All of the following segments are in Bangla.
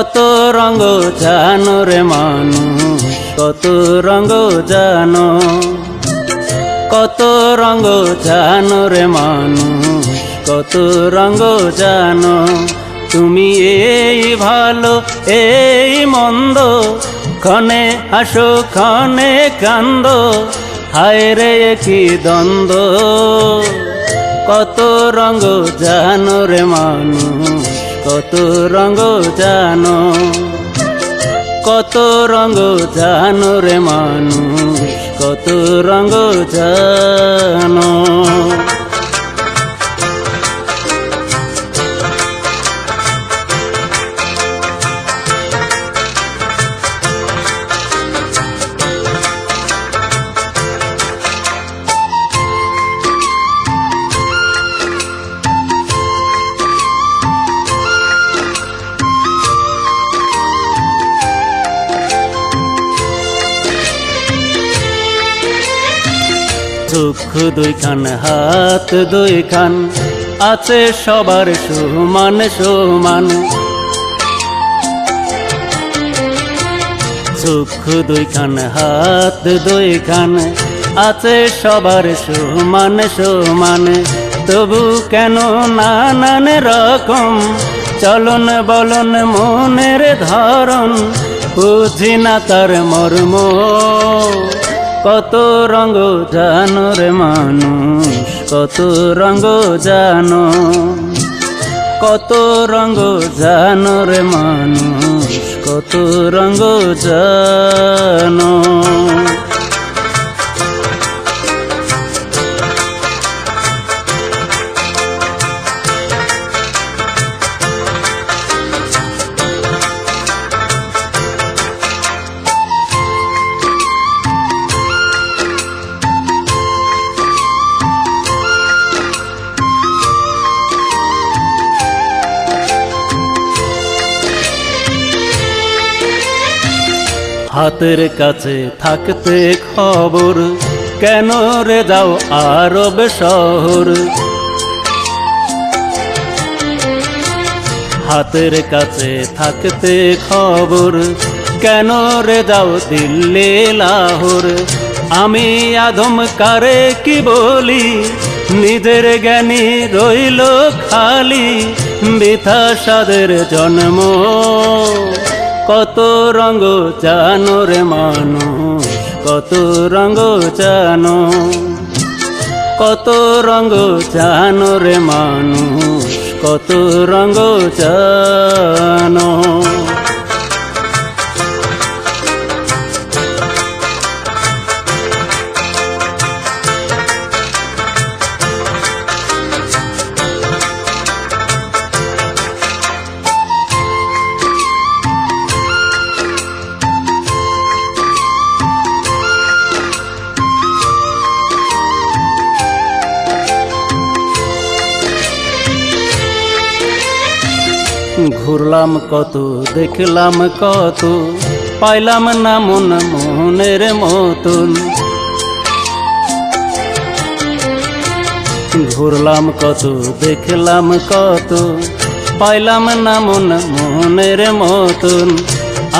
কত রঙ জানো রে মানুষ, কত রঙ জানো, কত রঙ জানো রে মানুষ, কত রঙ জানো। তুমি এই ভালো এই মন্দ, ক্ষণে হাসো ক্ষণে কান্দ, হায় রে কি দ্বন্দ্ব। কত রঙ জানো রে মানুষ, কত রঙ জানো, কত রঙ জানো রে মানুষ, কত রঙ জানো। চক্ষু দুইখান হাত দুইখান, আছে সবার সমান সমান। চক্ষু দুইখান হাত দুইখান, আছে সবার সমান সমান। তবু কেন নানান রকম চলন বলন মনের ধরন, বুঝি না তার মর্ম। কত রঙ জানো রে মানুষ, কত রঙ জানো, কত রঙ জানো রে মানুষ, কত রঙ জানো। হাতের কাছে থাকতে খবর, কেন রে যাও আরব শহর। হাতের কাছে থাকতে খবর, কেন রে যাও দিল্লি লাহোর। আমি আদম কারে কি বলি, নিজের জ্ঞানী রইল খালি, বৃথা সাদের জন্ম। কত রঙ জানো রে মানুষ, কত রঙ জানো, কত রঙ জানো রে মানুষ, কত রঙ জানো। ঘুরলাম কত দেখলাম কত, পাইলাম না মন মনের মতন। ঘুরলাম কত দেখলাম কত, পাইলাম না মন মনের মতন।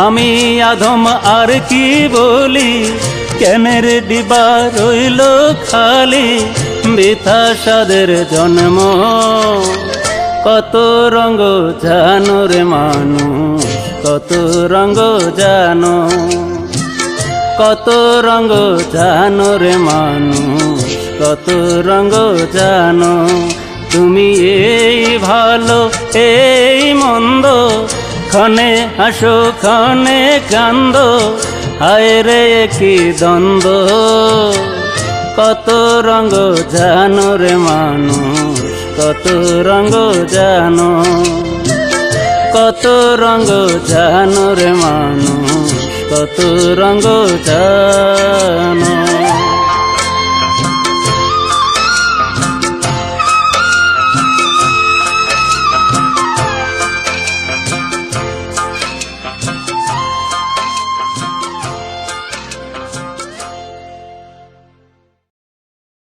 আমি আধম আর কি বলি, কেনের ডিবা রইল খালি, বৃথা সাদের জন্ম। কত রঙ জানো রে মানুষ, কত রঙ জানো, কত রঙ জানো রে মানুষ, কত রঙ জানো। তুমি এই ভালো এই মন্দ, ক্ষণে হাসো ক্ষণে কান্দ, হায় রে কি দ্বন্দ্ব। কত রঙ জানো রে মানুষ, কত রঙ জানো, কত রঙ জানো রে মানুষ, কত রঙ জানো।